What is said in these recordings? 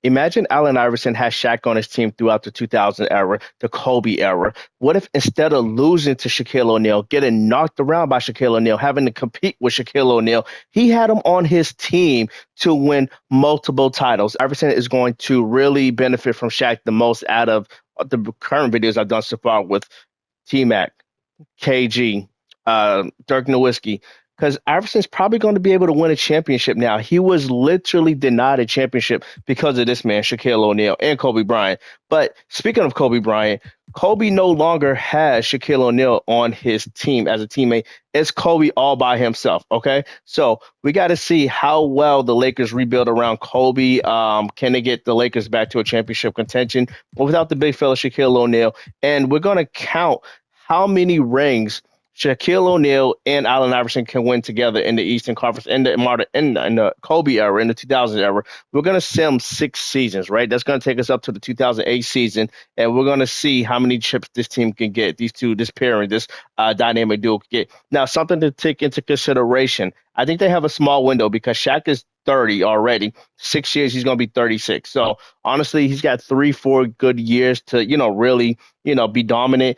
Imagine Allen Iverson has Shaq on his team throughout the 2000 era, the Kobe era. What if instead of losing to Shaquille O'Neal, getting knocked around by Shaquille O'Neal, having to compete with Shaquille O'Neal, he had him on his team to win multiple titles? Iverson is going to really benefit from Shaq the most out of the current videos I've done so far with T Mac, KG, Dirk Nowitzki, because Iverson's probably going to be able to win a championship now. He was literally denied a championship because of this man, Shaquille O'Neal and Kobe Bryant. But speaking of Kobe Bryant, Kobe no longer has Shaquille O'Neal on his team as a teammate. It's Kobe all by himself. Okay, so we got to see how well the Lakers rebuild around Kobe. Can they get the Lakers back to a championship contention without the big fella Shaquille O'Neal? And we're gonna count how many rings Shaquille O'Neal and Allen Iverson can win together in the Eastern Conference in the Kobe era, in the 2000s era. We're going to sim 6 seasons, right? That's going to take us up to the 2008 season, and we're going to see how many chips this team can get, this pairing, this dynamic duo can get. Now, something to take into consideration. I think they have a small window because Shaq is 30 already. 6 years, he's going to be 36. So honestly, he's got 3, 4 good years to, really, be dominant.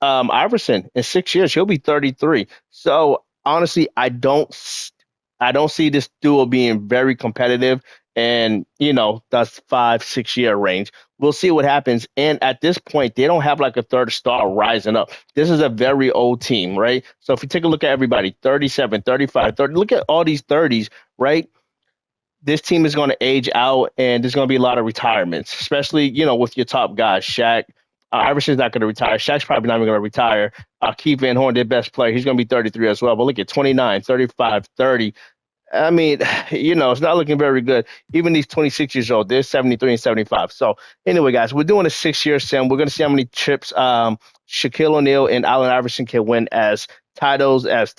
Iverson in 6 years, he'll be 33. So honestly, I don't see this duo being very competitive and that's 5, 6 year range. We'll see what happens. And at this point, they don't have like a third star rising up. This is a very old team, right? So if you take a look at everybody, 37, 35, 30, look at all these 30s, right? This team is going to age out and there's going to be a lot of retirements, especially, with your top guys. Shaq, Iverson's not going to retire. Shaq's probably not even going to retire. Keith Van Horn, their best player, he's going to be 33 as well. But look at 29, 35, 30. I mean, it's not looking very good. Even these 26 years old, they're 73 and 75. So anyway, guys, we're doing a 6 year sim. We're going to see how many chips Shaquille O'Neal and Allen Iverson can win as titles, as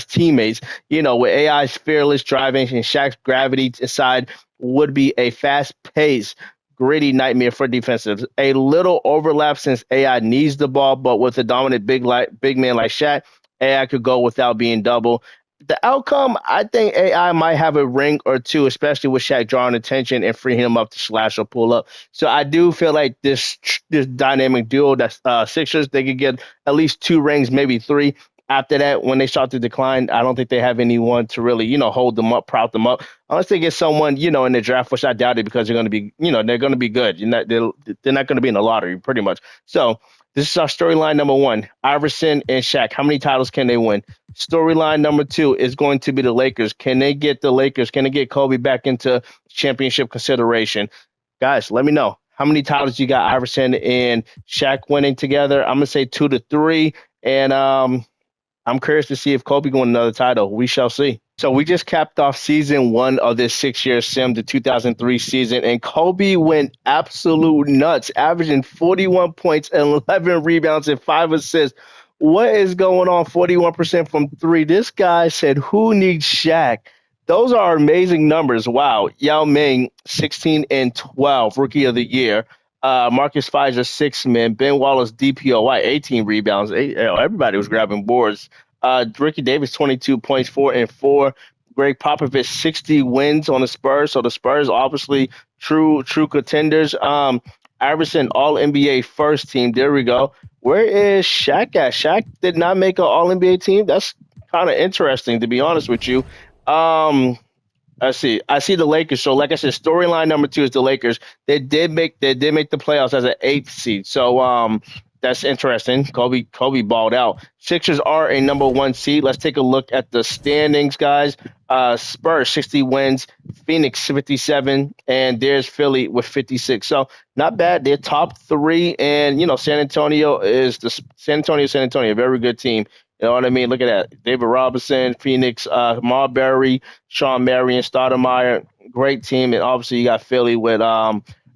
teammates. With AI's fearless driving and Shaq's gravity inside would be a fast paced, gritty nightmare for defensives. A little overlap since AI needs the ball, but with a dominant big man like Shaq, AI could go without being double. The outcome, I think AI might have a ring or two, especially with Shaq drawing attention and freeing him up to slash or pull up. So I do feel like this dynamic duo, that's Sixers, they could get at least 2 rings, maybe 3. After that, when they start to decline, I don't think they have anyone to really, hold them up, prop them up, unless they get someone, in the draft, which I doubt it because they're going to be, they're going to be good. They're not going to be in the lottery, pretty much. So this is our storyline number 1, Iverson and Shaq. How many titles can they win? Storyline number 2 is going to be the Lakers. Can they get the Lakers? Can they get Kobe back into championship consideration? Guys, let me know. How many titles you got Iverson and Shaq winning together? I'm going to say 2 to 3. And I'm curious to see if Kobe won another title. We shall see. So we just capped off season 1 of this 6 year sim, the 2003 season, and Kobe went absolute nuts, averaging 41 points and 11 rebounds and 5 assists. What is going on? 41% from 3. This guy said, "Who needs Shaq?" Those are amazing numbers. Wow. Yao Ming, 16 and 12, rookie of the year. Marcus Pfizer, 6 men. Ben Wallace, DPOY, 18 rebounds. Everybody was grabbing boards. Ricky Davis, 22 points, 4 and 4. Greg Popovich, 60 wins on the Spurs. So the Spurs, obviously, true contenders. Iverson, All NBA first team. There we go. Where is Shaq at? Shaq did not make an All NBA team. That's kind of interesting, to be honest with you. Um, I see the Lakers. So, like I said, storyline number 2 is the Lakers. They did make the playoffs as an 8th seed. So, that's interesting. Kobe balled out. Sixers are a number 1 seed. Let's take a look at the standings, guys. Spurs 60 wins, Phoenix 57, and there's Philly with 56. So not bad. They're top 3, and San Antonio, very good team. You know what I mean? Look at that. David Robinson, Phoenix, Marbury, Sean Marion, Stoudemire, great team. And obviously you got Philly with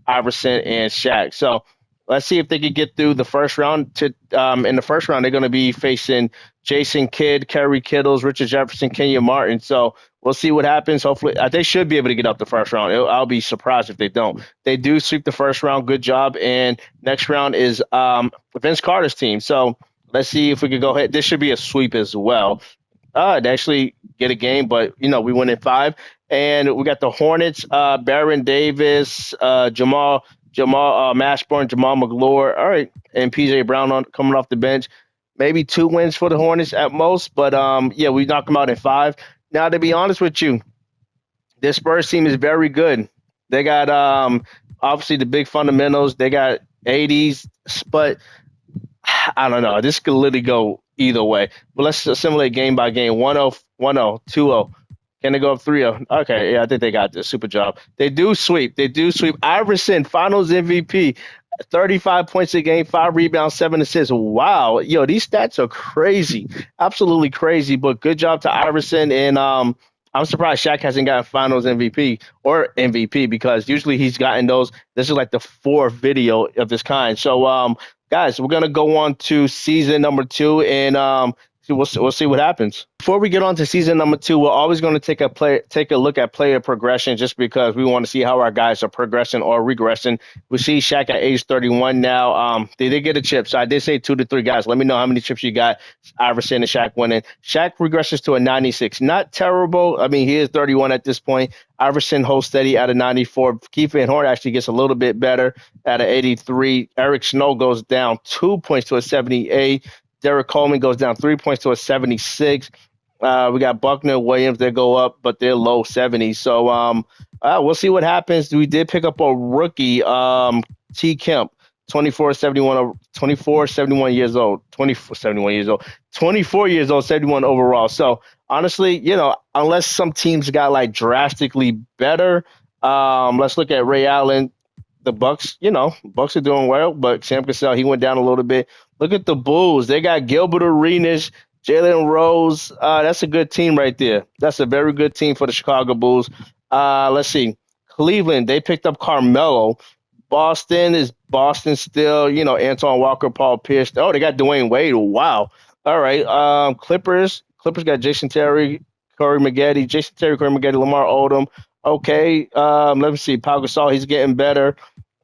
Iverson and Shaq. So let's see if they can get through the first round. In the first round, they're going to be facing Jason Kidd, Kerry Kittles, Richard Jefferson, Kenya Martin. So we'll see what happens. Hopefully, they should be able to get up the first round. I'll be surprised if they don't. They do sweep the first round. Good job. And next round is Vince Carter's team. So let's see if we can go ahead. This should be a sweep as well. They actually get a game, but we win in 5. And we got the Hornets, Baron Davis, Jamal Mashburn, Jamal McGlure. All right, and PJ Brown coming off the bench. Maybe 2 wins for the Hornets at most, but yeah, we knock them out in 5. Now, to be honest with you, this Spurs team is very good. They got obviously the big fundamentals. They got 80s, but I don't know. This could literally go either way. But let's assimilate game by game. 1-0, 1-0, 2-0. Can they go up 3-0? Okay, yeah, I think they got this. Super job. They do sweep. They do sweep. Iverson, Finals MVP, 35 points a game, 5 rebounds, 7 assists. Wow. Yo, these stats are crazy. Absolutely crazy. But good job to Iverson. And I'm surprised Shaq hasn't gotten Finals MVP or MVP because usually he's gotten those. This is like the 4th video of this kind. So, guys, we're gonna go on to season number 2, and we'll see what happens. Before we get on to season number 2, we're always going to take a look at player progression, just because we want to see how our guys are progressing or regressing. We see Shaq at age 31 now. They did get a chip, so I did say 2 to 3 guys. Let me know how many chips you got. Iverson and Shaq winning. Shaq regresses to a 96. Not terrible. I mean, he is 31 at this point. Iverson holds steady at a 94. Keith Van Horn actually gets a little bit better at an 83. Eric Snow goes down 2 points to a 78. Derek Coleman goes down 3 points to a 76. We got Buckner, Williams. They go up, but they're low 70s. So we'll see what happens. We did pick up a rookie, T. Kemp, 71 years old, 24 years old, 71 overall. So honestly, unless some teams got like drastically better, let's look at Ray Allen. The Bucks, Bucks are doing well, but Sam Cassell, he went down a little bit. Look at the Bulls. They got Gilbert Arenas, Jalen Rose. That's a good team right there. That's a very good team for the Chicago Bulls. Let's see. Cleveland, they picked up Carmelo. Boston still, Antoine Walker, Paul Pierce. Oh, they got Dwayne Wade. Wow. All right. Clippers got Jason Terry, Corey Maggette. Jason Terry, Corey Maggette, Lamar Odom. Okay. Let me see. Pau Gasol, he's getting better.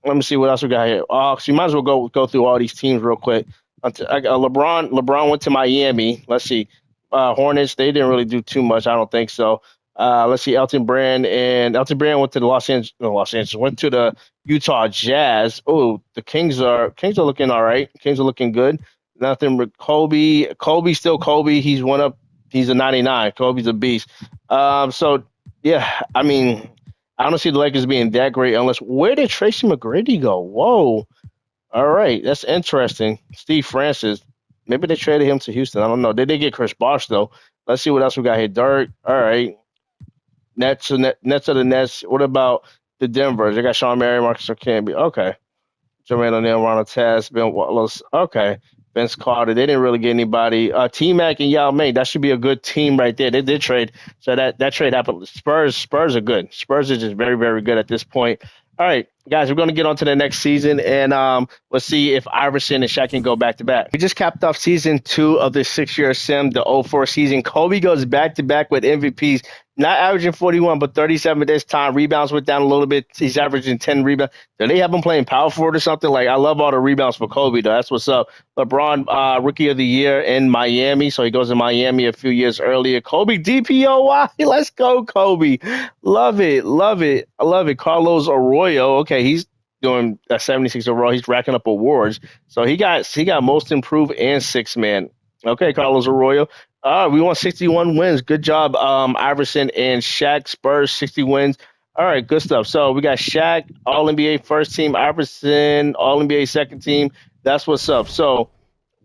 Let me see what else we got here. So you might as well go through all these teams real quick. LeBron went to Miami. Let's see. Hornets, they didn't really do too much. I don't think so. Let's see. Elton Brand went to the Los Angeles, went to the Utah Jazz. Oh, the Kings are looking all right. Kings are looking good. Nothing with Kobe. Kobe's still Kobe. He's a 99. Kobe's a beast. So yeah, I mean, I don't see the Lakers being that great unless, where did Tracy McGrady go? Whoa. All right. That's interesting. Steve Francis. Maybe they traded him to Houston. I don't know. They did get Chris Bosh, though. Let's see what else we got here. Dirk. All right. Nets are the Nets. What about the Denver? They got Sean Murray, Marcus Camby. Okay. Jermaine O'Neal, Ronald Test, Ben Wallace. Okay. Vince Carter. They didn't really get anybody. T-Mac and Yao Ming. That should be a good team right there. They did trade. So that trade happened. Spurs are good. Spurs are just very, very good at this point. All right, guys, we're going to get on to the next season, and let's see if Iverson and Shaq can go back-to-back. We just capped off season 2 of the 6-year sim, the 04 season. Kobe goes back-to-back with MVPs, not averaging 41, but 37 this time. Rebounds went down a little bit. He's averaging 10 rebounds. Do they have him playing power forward or something? Like, I love all the rebounds for Kobe, though. That's what's up. LeBron, Rookie of the Year in Miami, so he goes to Miami a few years earlier. Kobe, DPOY. Let's go, Kobe. Love it. I love it. Carlos Arroyo. Okay, he's doing a 76 overall. He's racking up awards. So he got most improved and 6-man. Okay, Carlos Arroyo. We want 61 wins. Good job, Iverson and Shaq. Spurs, 60 wins. All right, good stuff. So we got Shaq, All-NBA first team, Iverson, All-NBA second team. That's what's up. So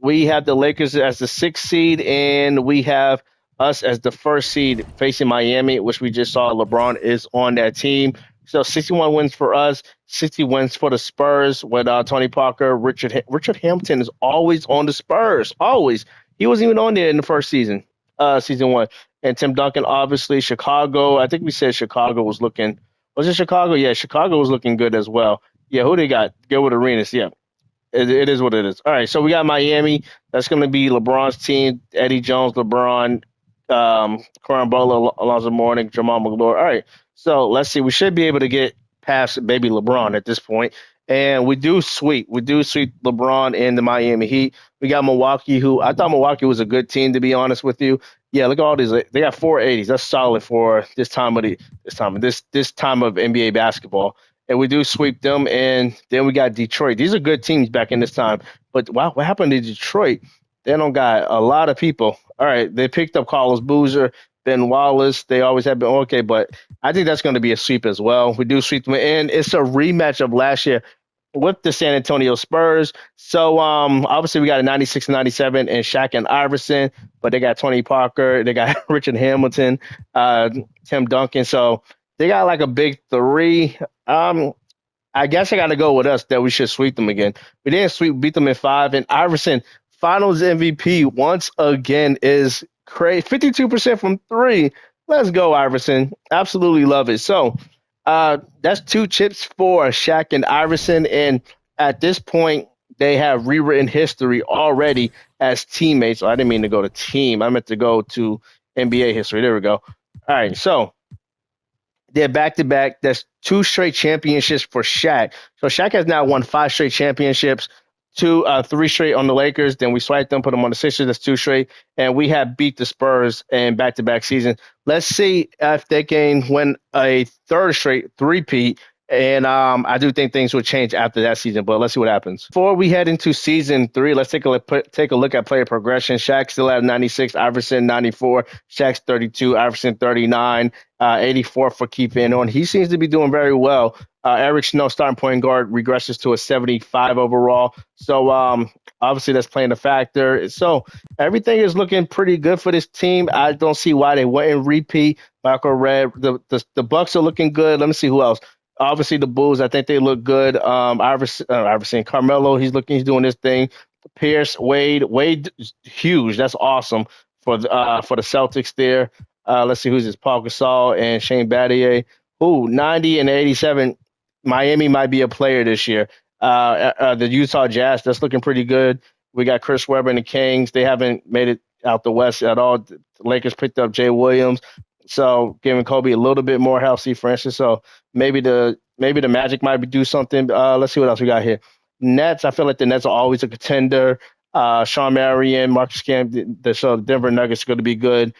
we have the Lakers as the 6th seed, and we have us as the 1st seed facing Miami, which we just saw LeBron is on that team. So 61 wins for us, 60 wins for the Spurs with Tony Parker. Richard Hamilton is always on the Spurs, always. He wasn't even on there in the first season, season 1. And Tim Duncan, obviously. Chicago, I think we said Chicago was looking. Was it Chicago? Yeah, Chicago was looking good as well. Yeah, who they got? Gilbert Arenas, yeah. It is what it is. All right, so we got Miami. That's going to be LeBron's team. Eddie Jones, LeBron, Carambola, Alonzo Mourning, Jamal McGlure. All right, so let's see. We should be able to get past baby LeBron at this point. And we do sweep LeBron and the Miami Heat. We got Milwaukee, who I thought Milwaukee was a good team, to be honest with you. Yeah, look at all these. They got 480s. That's solid for this time of NBA basketball. And we do sweep them, and then we got Detroit. These are good teams back in this time. But wow, what happened to Detroit? They don't got a lot of people. All right, they picked up Carlos Boozer, Ben Wallace. They always have been okay, but I think that's going to be a sweep as well. We do sweep them, and it's a rematch of last year with the San Antonio Spurs. So obviously we got a 96 and 97 and Shaq and Iverson, but they got Tony Parker, they got Richard Hamilton, uh, Tim Duncan. So they got like a big three. I guess I got to go with us that we should sweep them again. We didn't beat them in 5, and Iverson, Finals MVP once again is crazy. 52% from 3. Let's go, Iverson. Absolutely love it. So that's 2 chips for Shaq and Iverson, and at this point, they have rewritten history already as teammates. Oh, I didn't mean to go to team. I meant to go to NBA history. There we go. All right, so they're back to back. That's 2 straight championships for Shaq. So Shaq has now won 5 straight championships, 3 straight on the Lakers. Then we swiped them, put them on the Sixers. That's 2 straight, and we have beat the Spurs in back to back season. Let's see if they can win a third straight three-peat. And I do think things will change after that season, but let's see what happens. Before we head into season 3, let's take a look at player progression. Shaq still at 96, Iverson 94, Shaq's 32, Iverson 39, 84 for keeping on. He seems to be doing very well. Eric Snow, starting point guard, regresses to a 75 overall. So obviously that's playing a factor. So everything is looking pretty good for this team. I don't see why they wouldn't repeat. Michael Red, the Bucks are looking good. Let me see who else. Obviously, the Bulls, I think they look good. Iverson, Carmelo, he's doing his thing. Pierce, Wade, huge. That's awesome for the Celtics there. Let's see who's this. Paul Gasol and Shane Battier. Ooh, 90 and 87. Miami might be a player this year. The Utah Jazz, that's looking pretty good. We got Chris Webber and the Kings. They haven't made it out the West at all. The Lakers picked up Jay Williams. So giving Kobe a little bit more healthy, for instance. So maybe the Magic might do something. Let's see what else we got here. Nets, I feel like the Nets are always a contender. Sean Marion, Marcus Camp, so Denver Nuggets are going to be good.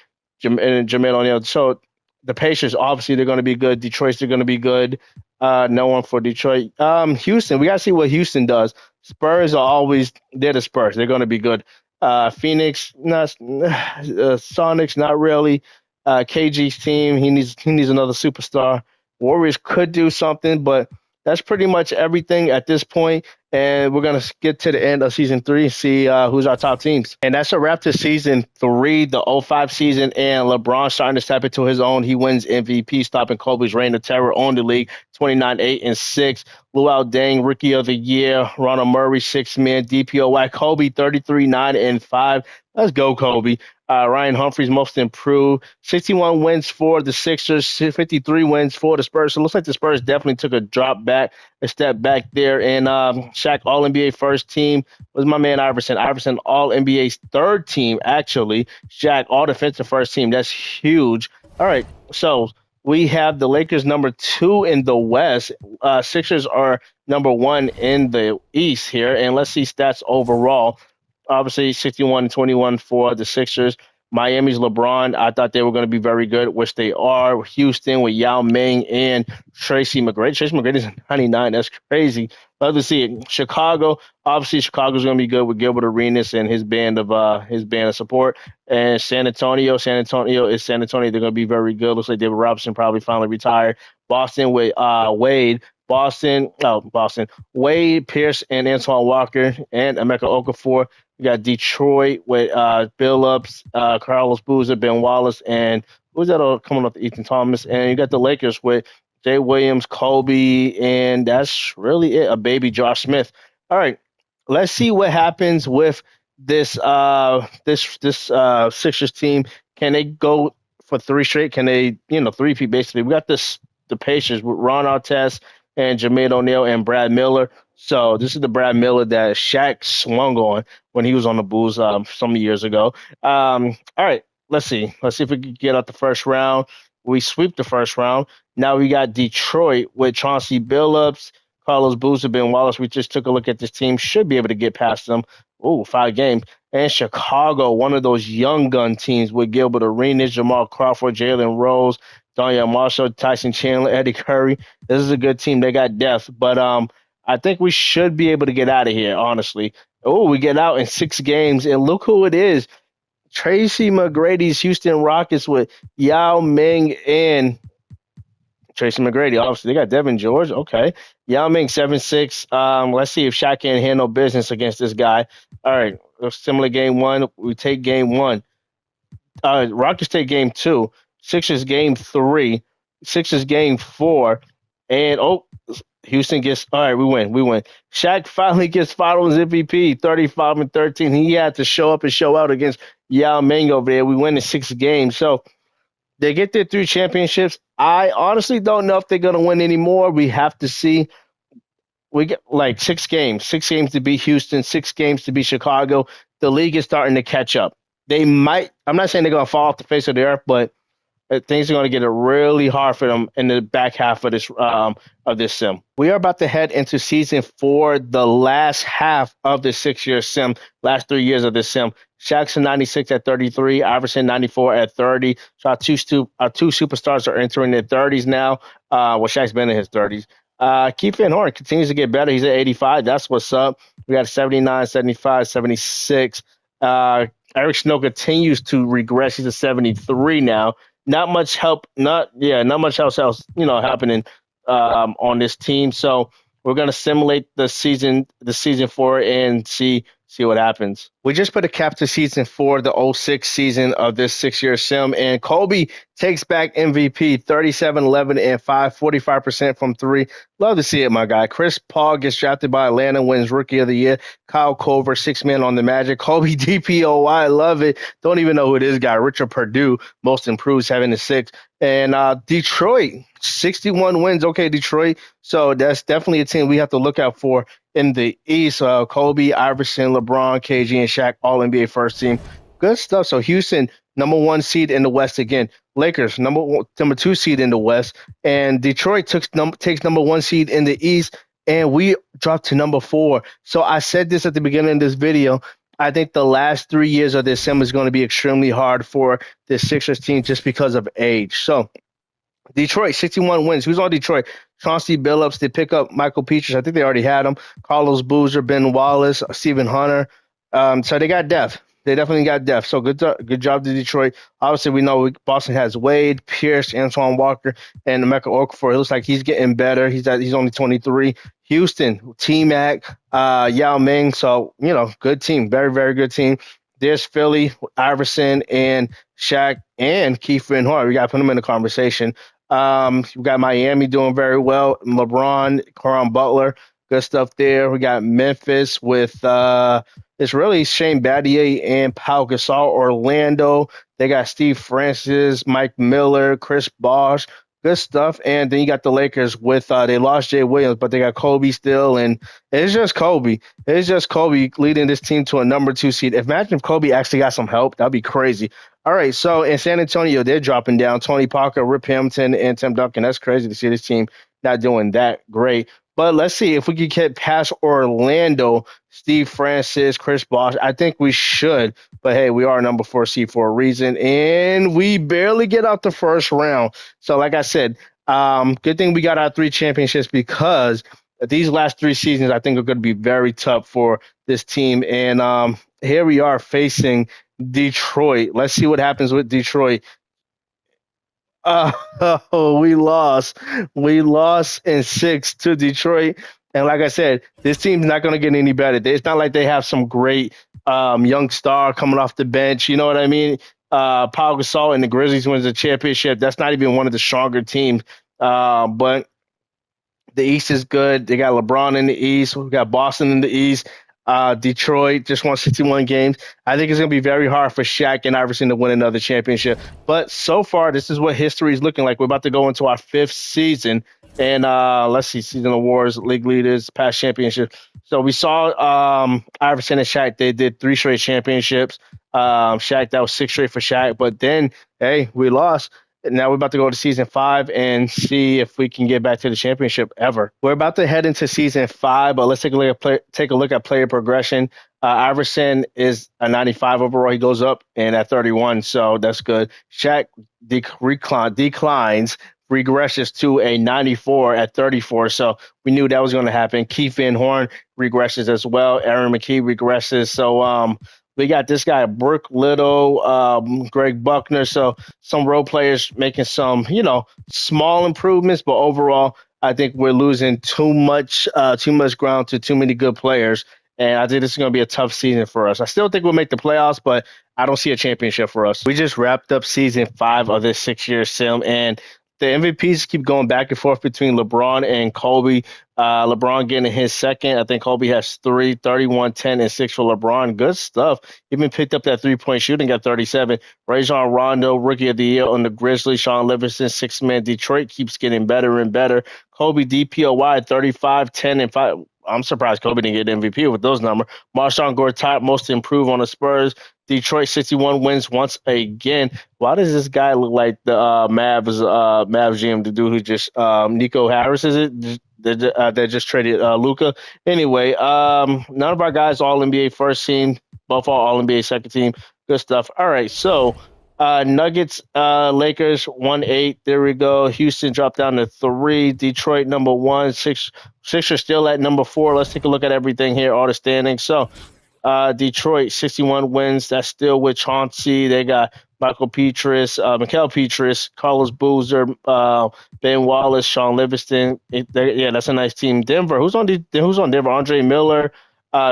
And Jermaine O'Neal. So the Pacers, obviously, they're going to be good. Detroit's they're going to be good. No one for Detroit. Houston, we got to see what Houston does. Spurs are always, they're the Spurs. They're going to be good. Phoenix, Sonics, not really. KG's team, he needs another superstar. Warriors could do something, but that's pretty much everything at this point. And we're going to get to the end of season 3 and see who's our top teams. And that's a wrap to season 3, the 05 season. And LeBron starting to step into his own. He wins MVP, stopping Kobe's reign of terror on the league, 29-8-6. Luol Deng, Rookie of the Year. Ronald Murray, 6-man. DPOY. Kobe, 33-9-5. Let's go, Kobe. Ryan Humphreys, most improved. 61 wins for the Sixers, 53 wins for the Spurs. So it looks like the Spurs definitely took a step back there. And Shaq, All-NBA first team, was my man Iverson. Iverson, All-NBA's third team, actually. Shaq, All-Defensive first team. That's huge. All right, so we have the Lakers number 2 in the West. Sixers are number 1 in the East here. And let's see stats overall. Obviously, 61-21 for the Sixers. Miami's LeBron, I thought they were going to be very good, which they are. Houston with Yao Ming and Tracy McGrady. Tracy McGrady's 99. That's crazy. Love to see it. Chicago, obviously, Chicago's going to be good with Gilbert Arenas and his band of support. And San Antonio is San Antonio. They're going to be very good. Looks like David Robinson probably finally retired. Boston with Wade. Wade, Pierce, and Antoine Walker, and Emeka Okafor. We got Detroit with Billups, Carlos Boozer, Ben Wallace, and who's that all coming off? Ethan Thomas. And you got the Lakers with Jay Williams, Kobe, and that's really it. A baby Josh Smith. All right, let's see what happens with this Sixers team. Can they go for 3 straight? Can they, three-peat basically? We got the Pacers with Ron Artest and Jermaine O'Neal and Brad Miller. So this is the Brad Miller that Shaq swung on when he was on the Bulls some years ago. All right, let's see. Let's see if we can get out the first round. We sweep the first round. Now we got Detroit with Chauncey Billups, Carlos Boozer, Ben Wallace. We just took a look at this team. Should be able to get past them. 5 games. And Chicago, one of those young gun teams with Gilbert Arenas, Jamal Crawford, Jalen Rose, Daniel Marshall, Tyson Chandler, Eddie Curry. This is a good team. They got depth, but I think we should be able to get out of here. Honestly, oh, we get out in 6 games, and look who it is. Tracy McGrady's Houston Rockets with Yao Ming and Tracy McGrady. Obviously, they got Devin George. Okay. Yao Ming 7-6. Let's see if Shaq can handle business against this guy. All right. Similar game one. We take game one. Rockets take game two. Sixers game three. Sixers game four. And Houston gets all right. We win. We win. Shaq finally gets Finals MVP, 35-13. He had to show up and show out against Yao Ming over there. We win in 6 games. So they get their 3 championships. I honestly don't know if they're going to win anymore. We have to see. We get like 6 games to beat Houston, 6 games to beat Chicago. The league is starting to catch up. They might, I'm not saying they're going to fall off the face of the earth, but things are going to get really hard for them in the back half of this sim. We are about to head into season 4, the last half of the 6-year sim, last 3 years of this sim. Shaq's 96 at 33, Iverson 94 at 30. So our two superstars are entering their 30s now. Shaq's been in his 30s. Keith Van Horn continues to get better. He's at 85. That's what's up. We got 79, 75, 76. Eric Snow continues to regress. He's a 73 now. Not much help. Not much else. Happening on this team. So we're gonna simulate the season 4 and see what happens. We just put a cap to season 4, the 06 season of this 6-year sim, and Kobe takes back MVP, 37, 11, and 5, 45% from 3. Love to see it, my guy. Chris Paul gets drafted by Atlanta, wins Rookie of the Year. Kyle Korver, 6-man on the Magic. Kobe DPOY, love it. Don't even know who this guy. Richard Purdue, most improved, 7-6. And Detroit, 61 wins. Okay, Detroit. So that's definitely a team we have to look out for in the East. Kobe, Iverson, LeBron, KG, and Shaq, all NBA first team. Good stuff. So Houston, number 1 seed in the West again. Lakers, number 2 seed in the West. And Detroit takes number 1 seed in the East, and we dropped to number 4. So I said this at the beginning of this video. I think the last 3 years of this sim is going to be extremely hard for the Sixers team just because of age. So Detroit, 61 wins. Who's on Detroit? Chauncey Billups. They pick up Michael Petras. I think they already had him. Carlos Boozer, Ben Wallace, Stephen Hunter. So they got depth. They definitely got depth. So good job to Detroit. Obviously, we know Boston has Wade, Pierce, Antoine Walker, and Emeka Okafor. It looks like he's getting better. He's only 23. Houston, T-Mac, Yao Ming. So, good team. Very, very good team. There's Philly, Iverson, and Shaq, and Keith Van Horn. We got to put them in the conversation. We got Miami doing very well. LeBron, Caron Butler, good stuff there. We got Memphis with it's really Shane Battier and Pau Gasol. Orlando, they got Steve Francis, Mike Miller, Chris Bosh. Good stuff. And then you got the Lakers with they lost Jay Williams, but they got Kobe still, and it's just Kobe. It's just Kobe leading this team to a number 2 seed. Imagine if Kobe actually got some help. That'd be crazy. All right, so in San Antonio, they're dropping down. Tony Parker, Rip Hamilton, and Tim Duncan. That's crazy to see this team not doing that great. But let's see if we can get past Orlando, Steve Francis, Chris Bosh. I think we should. But, hey, we are number 4 seed for a reason. And we barely get out the first round. So, like I said, good thing we got our 3 championships because these last 3 seasons, I think, are going to be very tough for this team. And here we are facing Detroit. Let's see what happens with Detroit. We lost. We lost in 6 to Detroit. And like I said, this team's not going to get any better. It's not like they have some great young star coming off the bench. You know what I mean? Pau Gasol and the Grizzlies wins the championship. That's not even one of the stronger teams. But the East is good. They got LeBron in the East. We got Boston in the East. Detroit just won 61 games. I think it's going to be very hard for Shaq and Iverson to win another championship. But so far, this is what history is looking like. We're about to go into our 5th season. And let's see, season awards, league leaders, past championships. So we saw Iverson and Shaq. They did 3 straight championships. Shaq, that was 6 straight for Shaq. But then, hey, we lost. Now we're about to go to season 5 and see if we can get back to the championship ever. We're about to head into season 5, but let's take a look at player progression. Iverson is a 95 overall. He goes up and at 31, so that's good. Shaq declines, regresses to a 94 at 34, so we knew that was going to happen. Keith Van Horn regresses as well. Aaron McKee regresses. So we got this guy, Brooke Little, Greg Buckner. So some role players making some, small improvements, but overall, I think we're losing too much ground to too many good players. And I think this is going to be a tough season for us. I still think we'll make the playoffs, but I don't see a championship for us. We just wrapped up season 5 of this 6-year sim, and the MVPs keep going back and forth between LeBron and Kobe. LeBron getting his second. I think Kobe has 3, 31, 10, and 6 for LeBron. Good stuff. Even picked up that three-point shooting, got 37. Rajon Rondo, Rookie of the Year on the Grizzlies. Sean Livingston, 6-man. Detroit keeps getting better and better. Kobe DPOY, 35, 10, and 5. I'm surprised Kobe didn't get MVP with those numbers. Marshawn Gortat, most improved on the Spurs. Detroit 61 wins once again. Why does this guy look like the Mavs GM, the dude who just Nico Harris, is it? They just traded Luca. Anyway, none of our guys all NBA first team, both all NBA second team. Good stuff. All right, so Nuggets, Lakers 1-8. There we go. Houston dropped down to 3. Detroit number 1. Sixers still at number 4. Let's take a look at everything here, all the standings. So Detroit 61 wins. That's still with Chauncey. They got Michael Mikael Petrus, Carlos Boozer, Ben Wallace, Sean Livingston. That's a nice team. Denver. Who's on Denver? Andre Miller,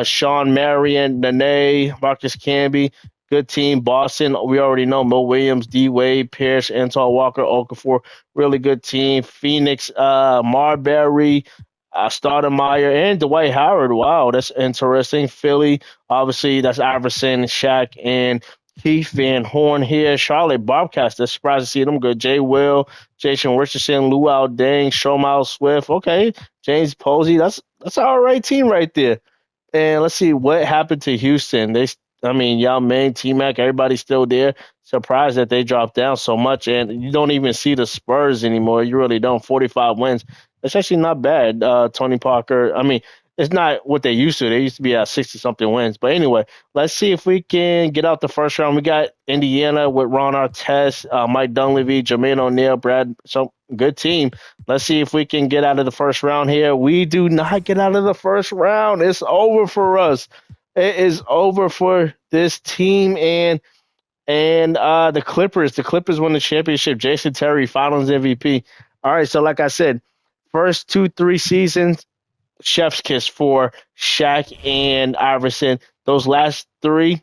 Sean Marion, Nene, Marcus Camby. Good team. Boston, we already know Mo Williams, D Wade, Pierce, Anton Walker, Okafor. Really good team. Phoenix, Marbury, Stoudemire, and Dwight Howard. Wow, that's interesting. Philly, obviously, that's Iverson, Shaq, and Keith Van Horn here. Charlotte Bobcats, that's surprised to see them good. Jay Will, Jason Richardson, Luau Deng, Shomile Swift. Okay, James Posey. That's an all right team right there. And let's see what happened to Houston. Yao Ming, T-Mac, everybody's still there. Surprised that they dropped down so much. And you don't even see the Spurs anymore. You really don't. 45 wins. That's actually not bad. Tony Parker, it's not what they used to. They used to be at 60-something wins. But anyway, let's see if we can get out the first round. We got Indiana with Ron Artest, Mike Dunleavy, Jermaine O'Neal, Brad. So good team. Let's see if we can get out of the first round here. We do not get out of the first round. It's over for us. It is over for this team and the Clippers. The Clippers won the championship. Jason Terry, Finals MVP. All right, so like I said, first 2-3 seasons, chef's kiss for Shaq and Iverson. Those last 3,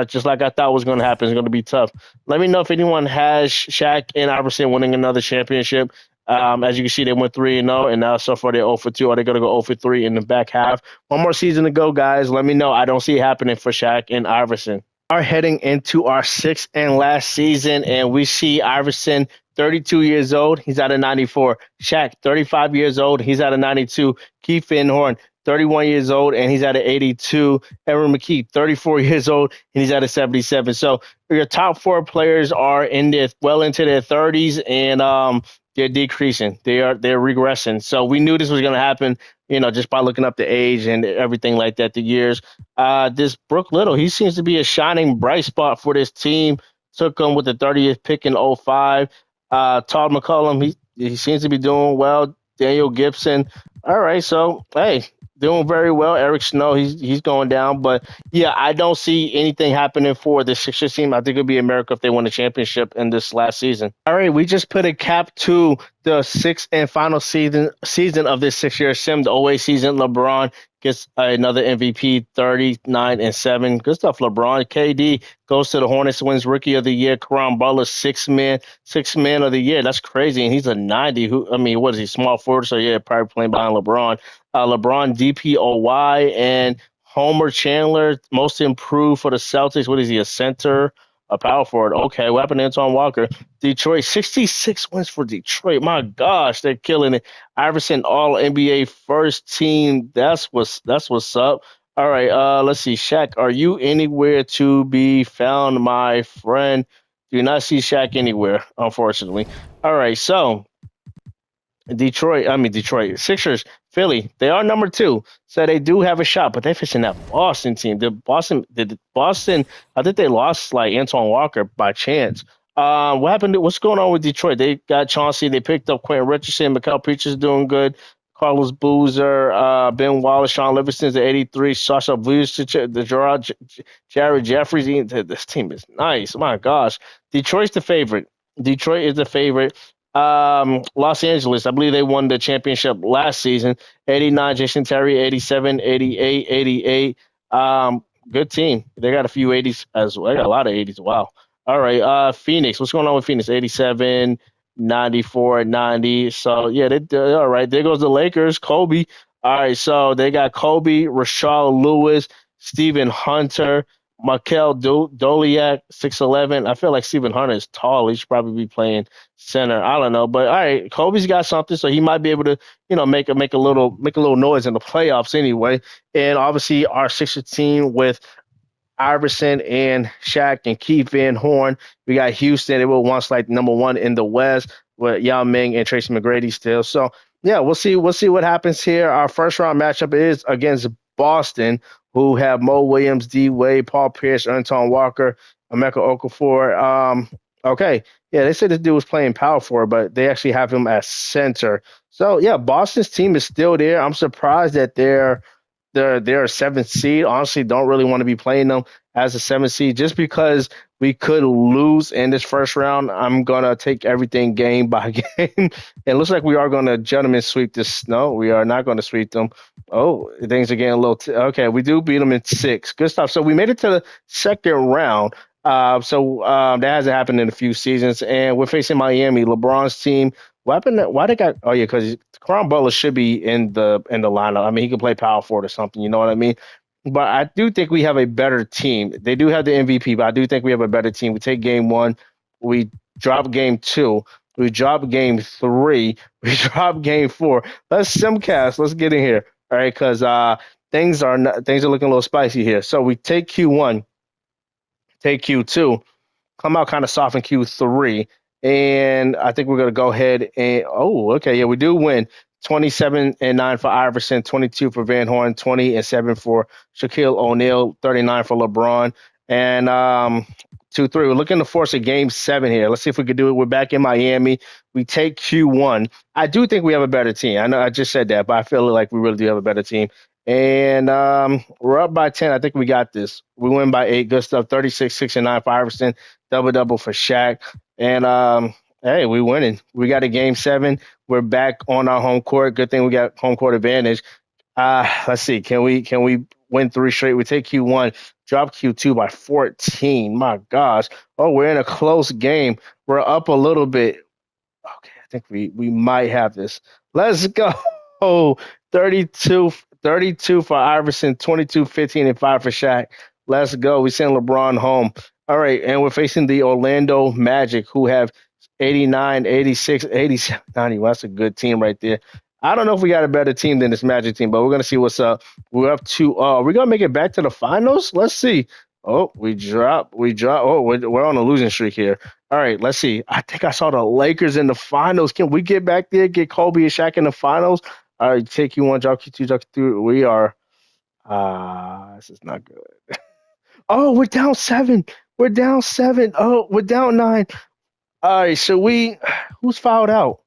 just like I thought was going to happen, it's going to be tough. Let me know if anyone has Shaq and Iverson winning another championship. As you can see, they went 3-0, and now so far they're 0-2. Are they going to go 0-3 in the back half? One more season to go, guys. Let me know. I don't see it happening for Shaq and Iverson. Are heading into our 6th and last season, and we see Iverson 32 years old. He's at a 94. Shaq 35 years old. He's at a 92. Keith Van Horn 31 years old, and he's at an 82. Aaron McKee 34 years old, and he's at a 77. So your top 4 players are well into their 30s, and they're decreasing. They're regressing. So we knew this was going to happen, just by looking up the age and everything like that, the years. This Brooke Little, he seems to be a shining bright spot for this team. Took him with the 30th pick in 05. Todd McCollum, he seems to be doing well. Daniel Gibson. All right, so, hey, doing very well. Eric Snow, he's going down. But, yeah, I don't see anything happening for the Sixers team. I think it'll be America if they win the championship in this last season. All right, we just put a cap to the 6th and final season of this 6-year sim, the OA season. LeBron gets another MVP, 39-7. Good stuff, LeBron. KD goes to the Hornets, wins Rookie of the Year. Caron Butler, six man of the year. That's crazy. And he's a 90. What is he, small forward? So, yeah, probably playing behind LeBron. LeBron DPOY and Homer Chandler, most improved for the Celtics. What is he, a center? A power forward. Okay, what happened to Anton Walker? Detroit, 66 wins for Detroit. My gosh, they're killing it. Iverson, all NBA first team. That's what's up. All right, let's see. Shaq, are you anywhere to be found, my friend? Do not see Shaq anywhere, unfortunately. All right, so Detroit Sixers, Philly. They are number 2, so they do have a shot. But they're facing that Boston team. Boston. I think they lost like Antoine Walker by chance. What happened? What's going on with Detroit? They got Chauncey. They picked up Quentin Richardson. Mikal Preacher's doing good. Carlos Boozer, Ben Wallace, Sean Livingston's at 83. Sasha Vujic, the Jared Jeffries. This team is nice. My gosh, Detroit's the favorite. Detroit is the favorite. Los Angeles, I believe they won the championship last season. 89, Jason Terry, 87, 88, 88. Good team. They got a few 80s as well. They got a lot of 80s. Wow. All right. Phoenix. What's going on with Phoenix? 87, 94, 90. So yeah, they're all right. There goes the Lakers. Kobe. All right. So they got Kobe, Rashard Lewis, Stephen Hunter, Mikel Doliak, 6'11". I feel like Stephen Hunter is tall. He should probably be playing center. I don't know, but all right, Kobe's got something, so he might be able to, make a little noise in the playoffs anyway. And obviously, our Sixers team with Iverson and Shaq and Keith Van Horn. We got Houston. They were once like number 1 in the West with Yao Ming and Tracy McGrady still. So yeah, we'll see what happens here. Our first round matchup is against Boston, who have Mo Williams, D Wade, Paul Pierce, Anton Walker, Emeka Okafor. Okay, yeah, they said this dude was playing power forward, but they actually have him as center. So yeah, Boston's team is still there. I'm surprised that they're a 7th seed. Honestly, don't really want to be playing them as a 7th seed just because we could lose in this first round. I'm gonna take everything game by game. It looks like we are gonna gentlemen sweep this. No, we are not gonna sweep them. Oh, things are getting a little. Okay, we do beat them in 6. Good stuff. So we made it to the second round. That hasn't happened in a few seasons, and we're facing Miami, LeBron's team. What happened? Why they got? Oh yeah, because Caron Butler should be in the lineup. I mean, he can play power forward or something. You know what I mean? But I do think we have a better team. They do have the MVP, but I do think we have a better team. We take game 1, we drop game 2, we drop game 3, we drop game 4. Let's simcast. Let's get in here, all right? Because things are looking a little spicy here. So we take Q1, take Q2, come out kind of soft in Q3. And I think we're going to go ahead and, we do win. 27-9 for Iverson, 22 for Van Horn, 20-7 for Shaquille O'Neal, 39 for LeBron, and 2-3. We're looking to force a game 7 here. Let's see if we can do it. We're back in Miami. We take Q1. I do think we have a better team. I know I just said that, but I feel like we really do have a better team. And we're up by 10. I think we got this. We win by 8. Good stuff. 36, 6, and 9 for Iverson. Double for Shaq. And hey, we winning. We got a game 7. We're back on our home court. Good thing we got home court advantage. Let's see. Can we win 3 straight? We take Q1, drop Q2 by 14. My gosh. Oh, we're in a close game. We're up a little bit. Okay, I think we might have this. Let's go. 32 for Iverson, 22, 15, and 5 for Shaq. Let's go. We send LeBron home. All right, and we're facing the Orlando Magic, who have 89, 86, 87, 91. That's a good team right there. I don't know if we got a better team than this Magic team, but we're going to see what's up. We're up to we're going to make it back to the finals? Let's see. Oh, we drop. Oh, we're on a losing streak here. All right, let's see. I think I saw the Lakers in the finals. Can we get back there, get Kobe and Shaq in the finals? All right, take Q1, drop Q2, drop Q3. We are this is not good. Oh, we're down 7. We're down 7. Oh, we're down 9. All right, so who's fouled out?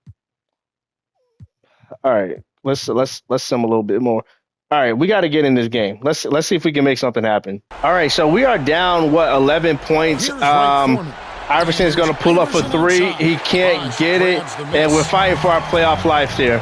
All right, let's sim a little bit more. All right, we got to get in this game. Let's see if we can make something happen. All right, so we are down 11 points. Iverson's going to pull up for 3. He can't get it, and we're fighting for our playoff life here.